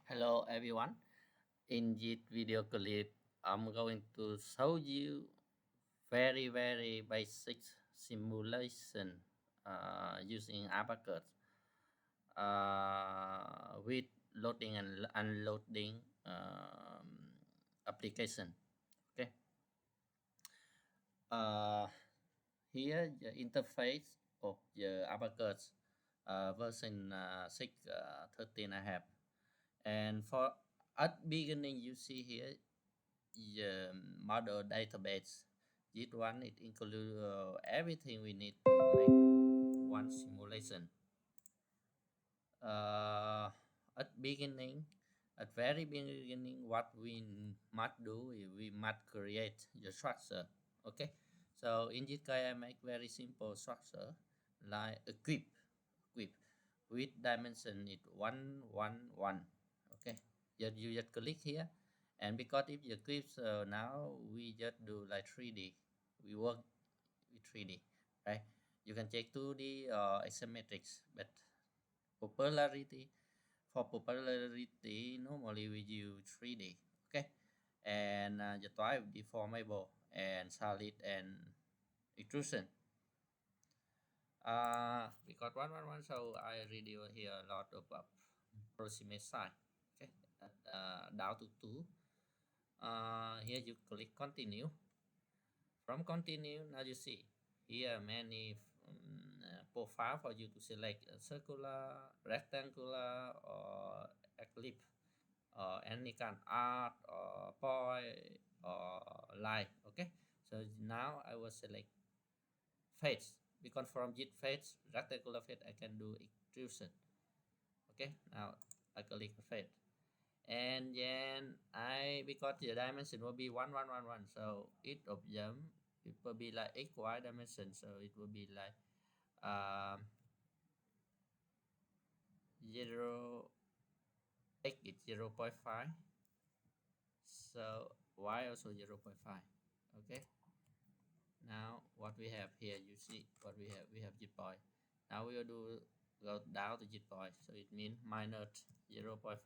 Hello everyone. In this video clip, I'm going to show you very basic simulation using ABAQUS with loading and unloading application. Okay. Uh, Here the interface of the ABAQUS version 6 13 I have. And for at beginning, you see here the model database. This one it includes everything we need to make one simulation. Uh, at beginning, at very beginning, what we must do is we must create the structure. Okay, so in this case, I make very simple structure like equip with dimension is 1 1 1. Okay, you just click here, and because if you click, so now we just do like 3D. We work with 3D, right? You can check 2D or isometrics, but popularity for popularity normally we use 3D. Okay, and the type deformable and solid and extrusion. Because 1 1 1, so I redo here a lot of proximate side. Okay, down to 2. Here you click continue. From continue, now you see here many profile for you to select a circular, rectangular, or ellipse, or any kind art or point or line. Okay, so now I will select face, because from this face, rectangular face, I can do extrusion. Okay, now I click face, and then because the dimension will be 1 1 1 1, so each of them it will be like xy dimension, so it will be like um 0 x is 0.5, so y also 0.5. Okay, now what we have here, you see what we have zip point. Now we will go down to zip point, so it means minus 0.5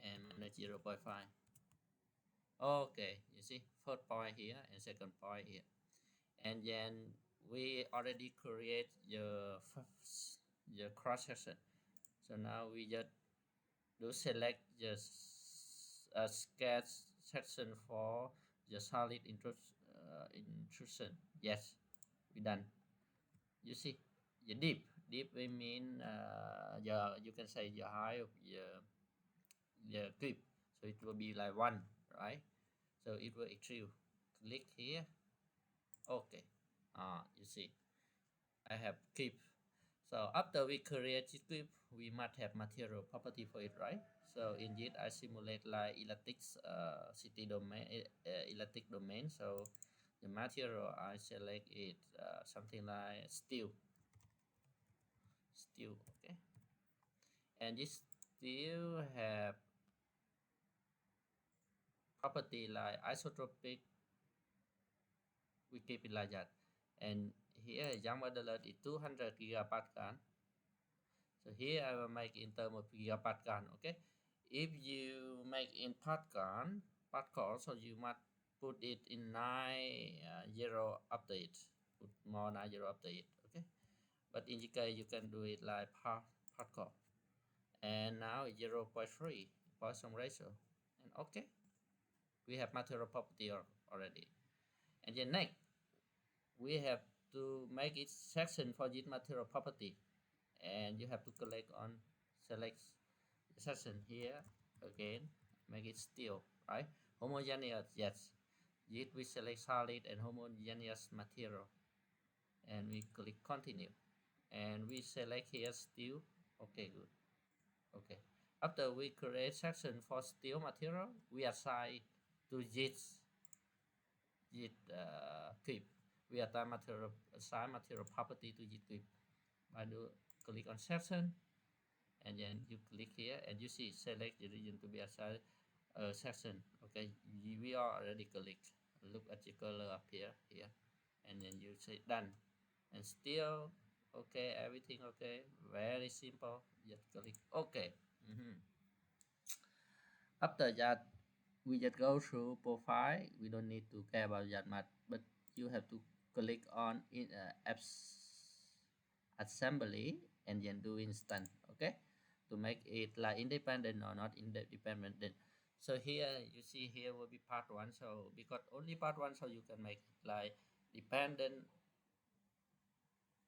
and minus 0.5. Okay, you see first point here and second point here, and then we already create the cross section. So now we just do select just a sketch section for the solid intrusion. Yes, we done. You see the deep we mean you can say the height of the clip, so it will be like 1, right? So it will extrude. Click here. Okay, you see I have clip. So after we create this clip, we must have material property for it, right? So in this I simulate like elastic city domain, elastic domain. So the material I select it something like steel. Okay, and this steel have property like isotropic. We keep it like that. And here young model is 200 gigapascal. So here I will make in terms of gigapascal. Okay, if you make in pascal, so you must put it in 9 0 after it. Put more 9 0 after it. Okay, but in this case you can do it like pascal. And now 0.3 Poisson ratio. And okay, we have material property already. And then next, we have to make it section for this material property, and you have to click on select section here again, make it steel, right? Homogeneous, yes. This we select solid and homogeneous material, and we click continue, and we select here steel. Okay, good. Okay, after we create section for steel material, we assign to this clip. We assign material property to this clip by do click on section, and then you click here and you see select the region to be assigned section. Okay, we are already clicked. Look at the color up here, and then you say done, and still okay, everything okay, very simple. Just click okay. After that, we just go through profile. We don't need to care about that much, but you have to click on in apps assembly and then do instant. Okay, to make it like independent or not independent. So here you see here will be part one. So because only part one, so you can make it like dependent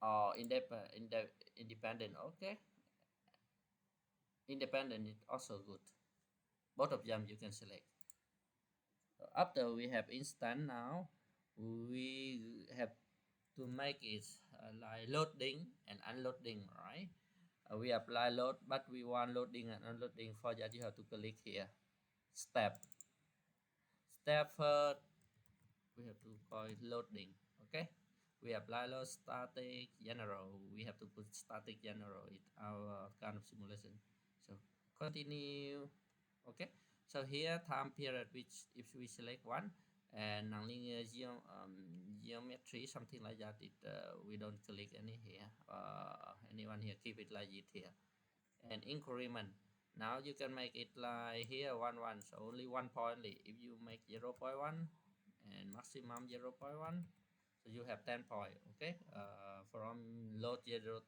or independent. Okay, independent is also good. Both of them you can select. So after we have instant now, we have to make it like loading and unloading, right? We apply load, but we want loading and unloading. For that, you have to click here. Step first, we have to call it loading. Okay, we apply load static general. We have to put static general in our kind of simulation. So continue. Okay, so here time period, which if we select one and nonlinear geometry, something like that, it we don't click any here, anyone here, keep it like it here. And increment, now you can make it like here 1 1, so only 1 point only. If you make 0.1 and maximum 0.1, so you have 10 point. Okay, from load 0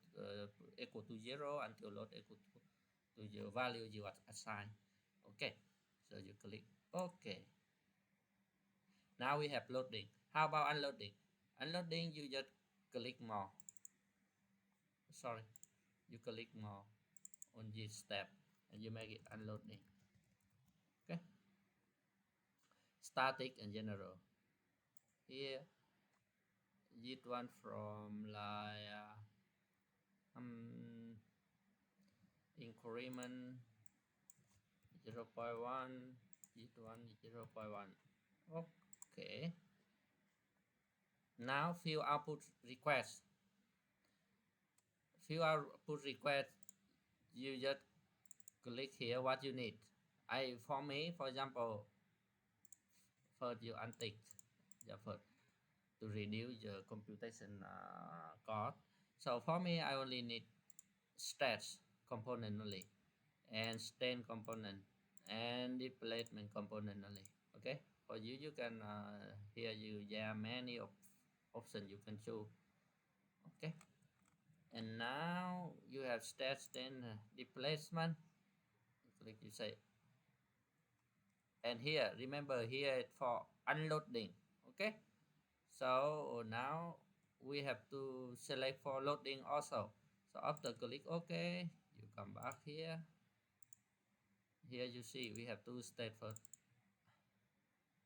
equal to 0 until load equal to your value you assign. Okay, so you click OK. Now we have loading. How about unloading? Unloading, you just click more. Sorry, you click more on this step and you make it unloading. Okay, static and general. Here, this one from like increment 0.1, this one 0.1. Okay. Now fill output request. Fill output request, you just click here what you need. For me, for example, first you untick the first to reduce the computation cost. So for me, I only need stats component only, and stain component, and displacement component only. Okay, for you, you can here there are many options you can choose. Okay, and now you have stats, then displacement. Click, you say, and here remember here for unloading. Okay, so now we have to select for loading also. So after click OK, you come back here. Here you see we have two states first.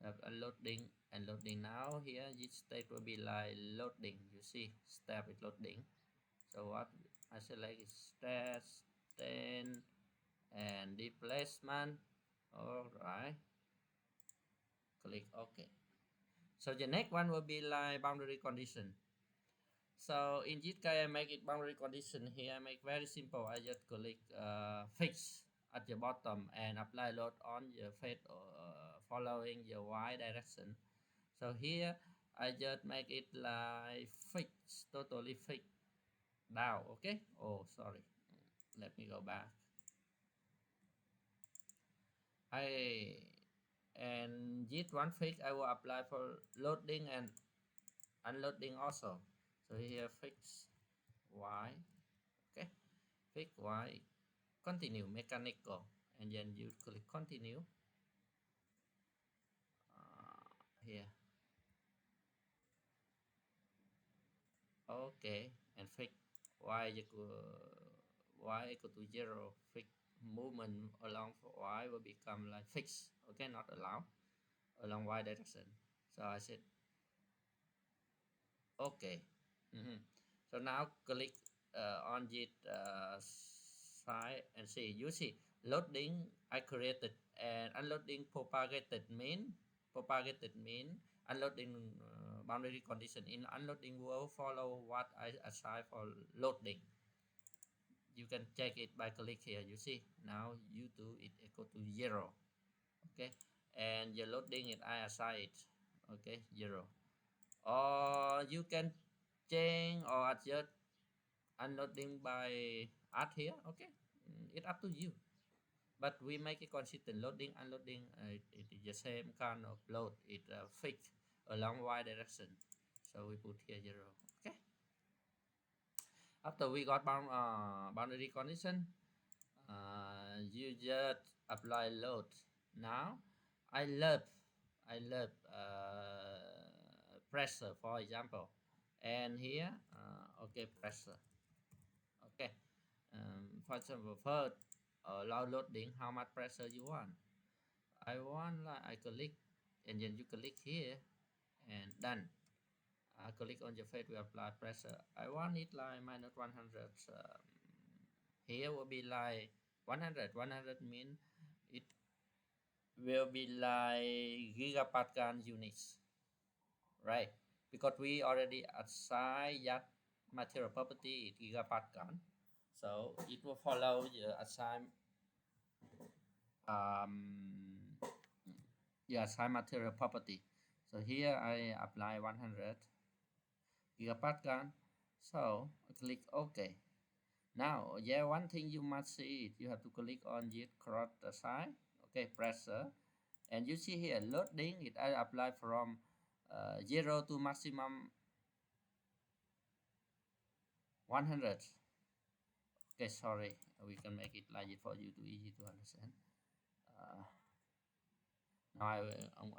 Have unloading and loading. Now here this state will be like loading. You see step is loading. So what I select is stats, 10 and displacement. All right. Click OK. So the next one will be like boundary condition. So in this case, I make it boundary condition here. I make very simple. I just click fix at the bottom and apply load on the face following the y direction. So here I just make it like fix, totally fix down. Okay. Oh, sorry. Let me go back. And this one fix I will apply for loading and unloading also. So here fix y. Okay, fix y, continue mechanical, and then you click continue here. Okay, and fix y equal to 0. Fix movement along y will become like fix. Okay, not allow along y direction. So I said okay. So now click on this side and see. You see loading I created and unloading propagated mean unloading boundary condition. In unloading will follow what I assign for loading. You can check it by click here. You see now u2 is equal to 0. Okay, and the loading it I assign it. Okay, 0. Or you can change or adjust unloading by add here. Okay, it's up to you. but we make it consistent loading unloading. It is the same kind of load. It fixed along y direction, so we put here 0. Okay, after we got boundary condition, you just apply load. Now I love pressure, for example, and here okay, pressure. Okay, for example, first allow loading, how much pressure you want. I want, like, I click and then you click here and done. I click on your face, we apply pressure. I want it like minus 100. Here will be like 100. 100 mean it will be like gigapascal units, right? Because we already assign that material property gigapascal, so it will follow the assign material property. So here I apply 100 gigapascal, so I click OK. Now, yeah, one thing you must see, you have to click on this cross the side, okay, pressure, and you see here loading it I apply from 0 to maximum 100. Okay, sorry, we can make it like it for you to easy to understand. Now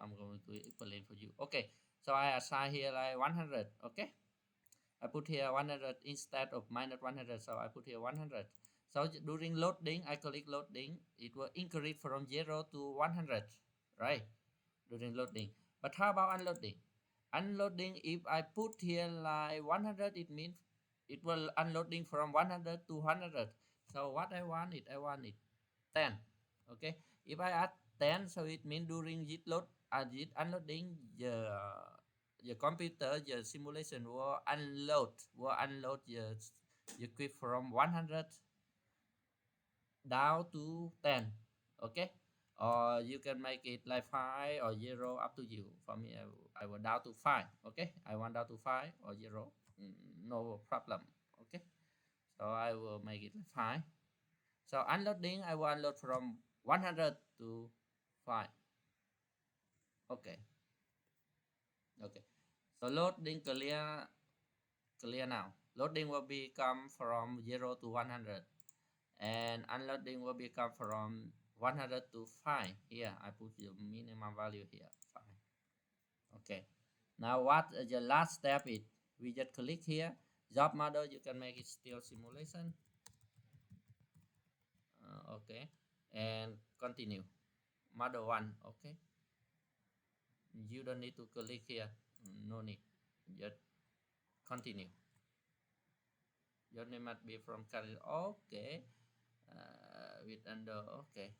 I'm going to explain for you. Okay, so I assign here like 100. Okay, I put here 100 instead of minus 100, so I put here 100. So during loading, I click loading, it will increase from 0 to 100, right? During loading. But how about unloading? Unloading, if I put here like 100, it means it will unloading from 100 to 100. So what I want it 10. Okay, if I add 10, so it means during this load this unloading, the computer, the simulation will unload the quick from 100 down to 10. Okay, or you can make it like 5 or 0, up to you. For me, I will down to 5. Okay, I want down to 5 or 0, no problem. Okay, so I will make it like 5. So unloading, I will unload from 100 to 5. Okay, okay, so loading clear now. Loading will become from 0 to 100, and unloading will become from 100 to 5. Here I put the minimum value here, 5. Okay, now what the last step is, we just click here job model. You can make it still simulation. Okay, and continue model 1. Okay, you don't need to click here, no need, just continue. Your name must be from career. Okay, with under. Okay,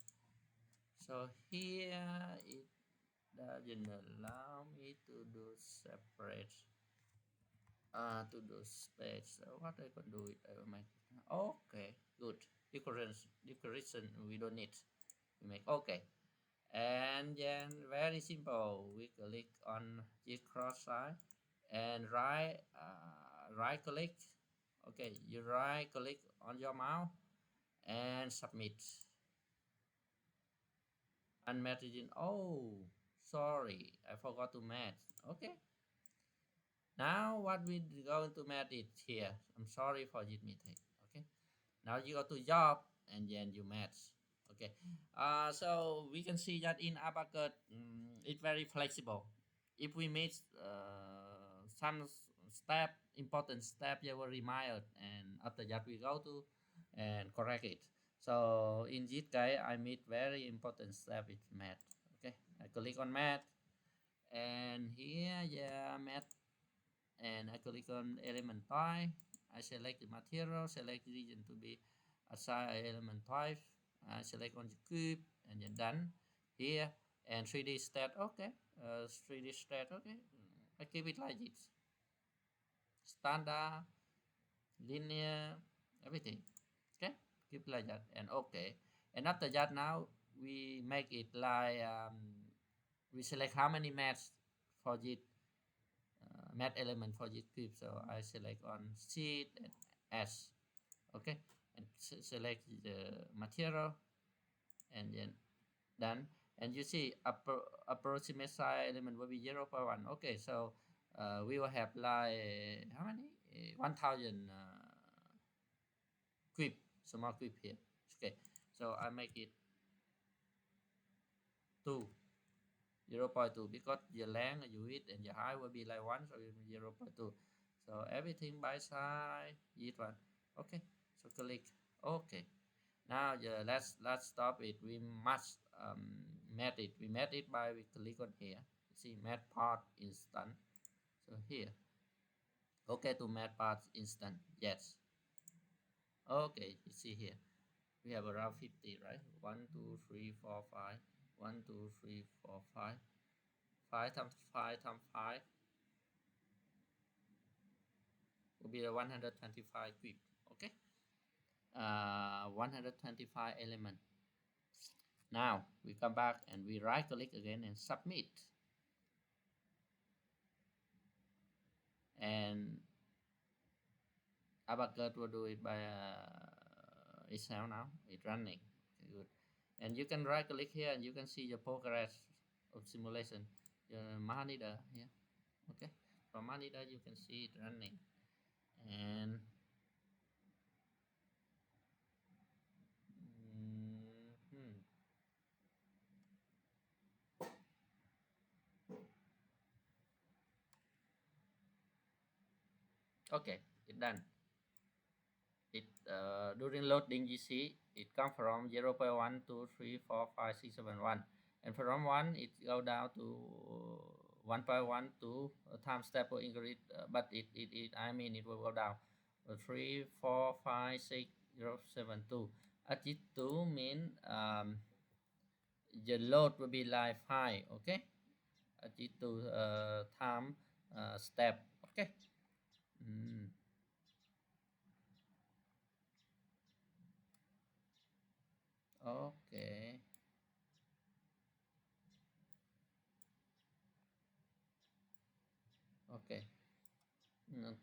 so here it doesn't allow me to do separate to do space. So what I can do it, I will make. Okay, good. Decoration we don't need. We make okay, and then very simple. We click on this cross side and right click. Okay, you right click on your mouse and submit. Unmatched in. Oh, sorry, I forgot to match. Okay, now what we going to match it here. I'm sorry for this mistake. Okay, now you go to job and then you match. Okay, so we can see that in ABAQUS, it's very flexible. If we miss some step, important step, you will remind us, and after that we go to and correct it. So in this case, I made very important step with math. Okay, I click on math, and here, yeah, math, and I click on element type. I select the material, select the region to be assigned element type. I select on the cube, and then done here, and 3D stat. Okay, 3D stat. Okay, I keep it like this. Standard, linear, everything. Okay, keep like that, and okay. And after that, now we make it like we select how many maths for this math element for this cube. So I select on sheet and S. Okay, and select the material and then done. And you see approximate size element will be 0.1. Okay, so we will have like how many 1000 cube, small cube here. Okay, so I make it 2, 0.2, because the length, your width, and your height will be like 1, so it will be 0.2. So everything by side, each one. Okay, so click OK. Now let's stop it. We must map it. We map it by we click on here. See map path instant. So here, okay, to map path instant. Yes. Okay, you see here we have around 50, right? 1 2 3 4 5. 1 2 3 4 5. 5 times 5 times 5 will be the 125 cube. Okay, 125 element. Now we come back and we right click again and submit, and ABAQUS will do it by itself. Now it's running. Okay, good. And you can right click here and you can see the progress of simulation, the monitor here. Okay, from monitor you can see it running. And okay, it's done. It during loading you see it come from 0 0.1 2 3 4 5 6 7 1, and from 1 it go down to 1.1 2 time step will increase, but it I mean it will go down 3 4 5 6 0 7 2. At it 2 mean the load will be like 5. Okay, at it 2 time step. Okay. Okay. Okay. Not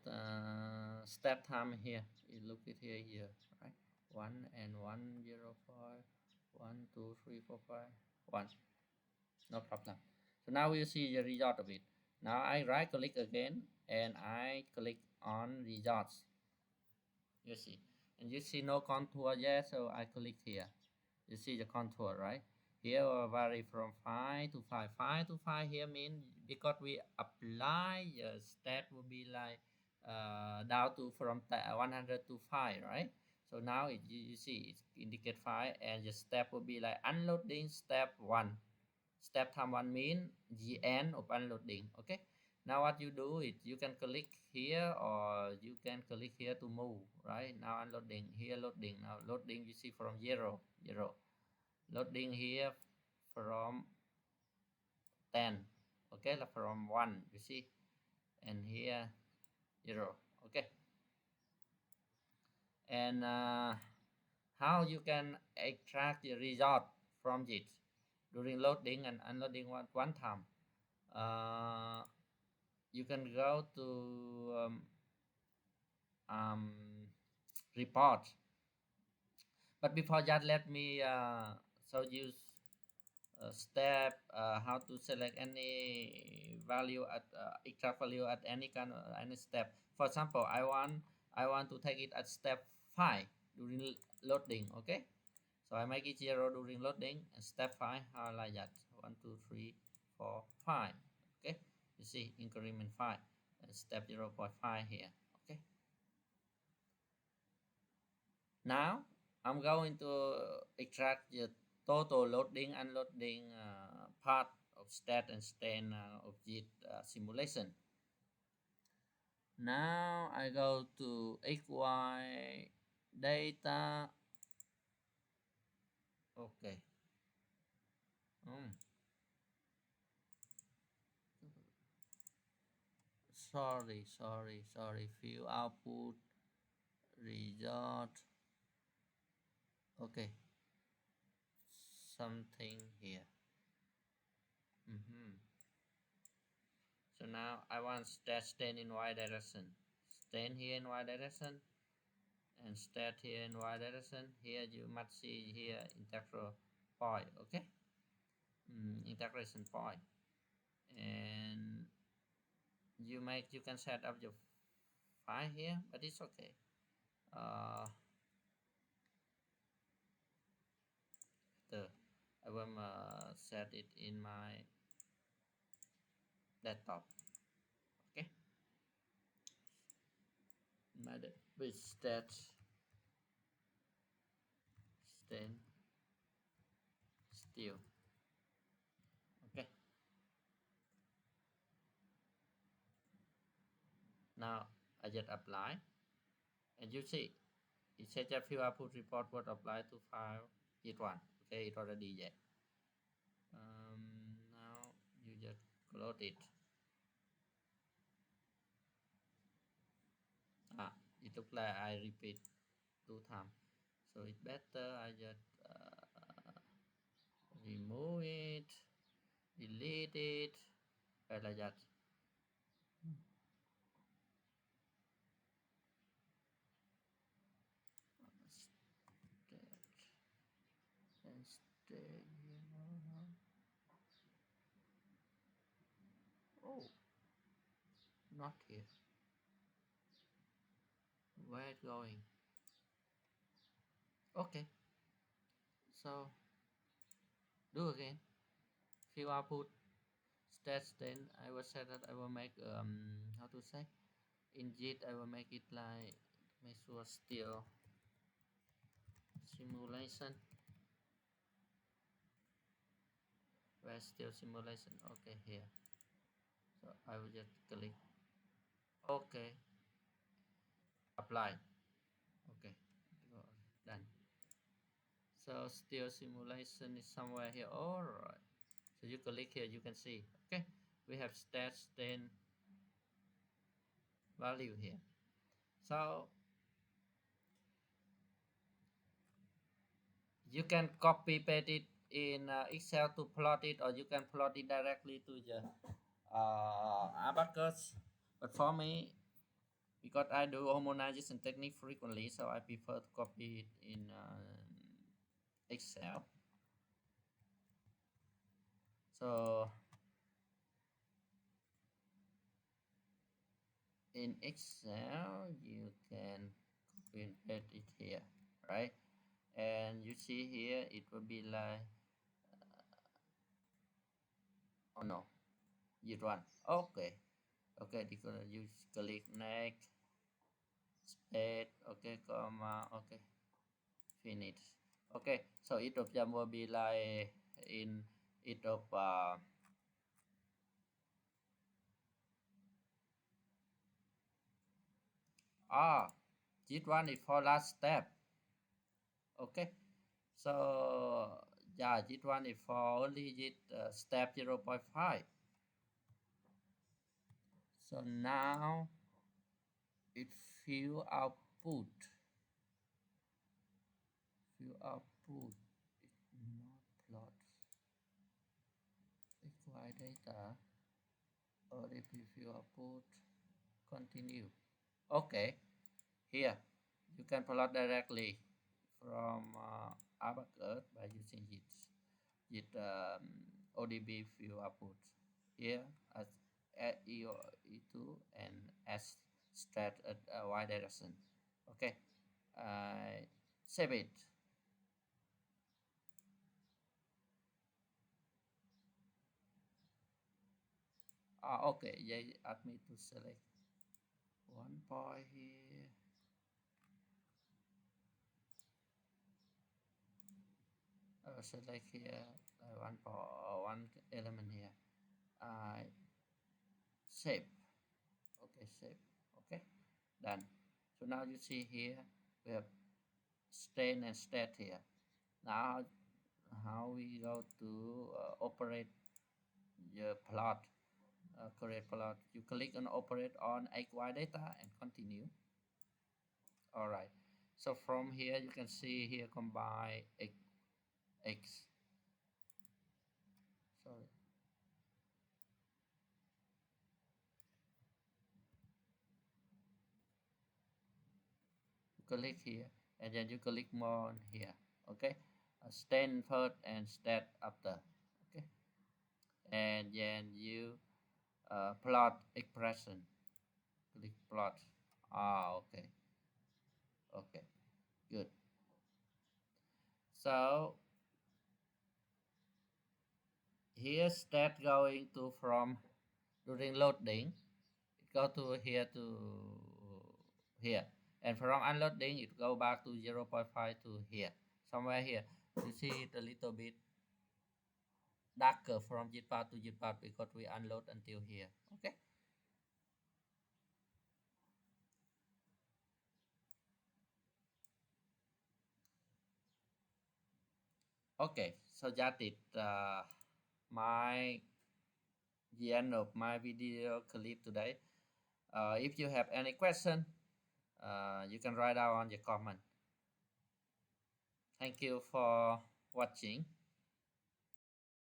step time here. You look at here, right? 1 and 1 0 5 1 2 3 4 5 1. No problem. So now we see the result of it. Now I right click again and I click on results. You see, and you see no contour yet, so I click here. You see the contour, right? Here will vary from 5 to 5. 5 to 5 here means because we apply the step will be like down to from 100 to 5, right? So now you see it indicate 5, and the step will be like unloading step 1. Step time 1 mean the end of unloading. Okay, now what you do is you can click here or you can click here to move, right? Now unloading, here loading. Now loading you see from 0 0, loading here from 10. Okay, like from 1 you see, and here 0. Okay, and how you can extract the result from it during loading and unloading one time. You can go to um, report, but before that let me show you step how to select any value at extract value at any kind of any step. For example, I want to take it at step 5 during loading. Okay, so I make it 0 during loading, and step 5 how like that, 1 2 3 4 5. Okay, you see increment 5 and step 0.5 here. Okay, now I'm going to extract the total loading unloading part of state and stand of this simulation. Now I go to XY data. Okay. Sorry. View output result. Okay. Something here. So now I want that stand in Y direction. Stand here in Y direction and start here in Y direction. Here you must see here integral point. Okay, integration point, and you can set up your file here, but it's okay. uh, the I will set it in my desktop. Okay, my with stat stand still. Okay, now I just apply, and you see it says that few output report was applied to file it one. Okay, it already yet. Now you just close it. It looks like I repeat 2 times, so it's better I just remove it, delete it, like that. And stay here. Oh, not here. Where it going? Okay, so do again. Few output stats, then I will say that I will make how to say in JIT I will make it like make sure still simulation. Where still simulation? Okay, here. So I will just click okay, apply. Okay, done. So still simulation is somewhere here. All right, so you click here, you can see. Okay, we have stats, then value here. So you can copy paste it in Excel to plot it, or you can plot it directly to the ABAQUS. But for me, because I do harmonization technique frequently, so I prefer to copy it in Excel. So in Excel, you can copy and paste it here, right? And you see here, it will be like, oh no, you run. Okay, okay, because you click next, space, okay, comma, okay, finish. Okay, so each of them will be like in each of ah, this one is for last step. Okay, so yeah, this one is for only this step 0.5. So now it fill output. Fill output. It's not plot. Require data. Or if you fill output, continue. Okay, here you can plot directly from ABAQUS by using it ODB field output here as E2 and S strat at Y direction. Okay, save it. Okay, yeah, ask me to select one point here. Select here one element here. Save. Okay, save. Okay, done. So now you see here we have strain and stat here. Now how we go to operate the plot, create plot. You click on operate on XY data and continue. All right. So from here you can see here combine X. Sorry. You click here and then you click more on here. Okay. stand first and stand after. Okay, and then you plot expression. Click plot. Okay, okay, good. So here state going to from during loading, it go to here to here, and from unloading it go back to 0.5 to here, somewhere here. You see it a little bit darker from jet path to jet path because we unload until here. Okay. Okay, so that it my the end of my video clip today. If you have any question, you can write down on your comment. Thank you for watching.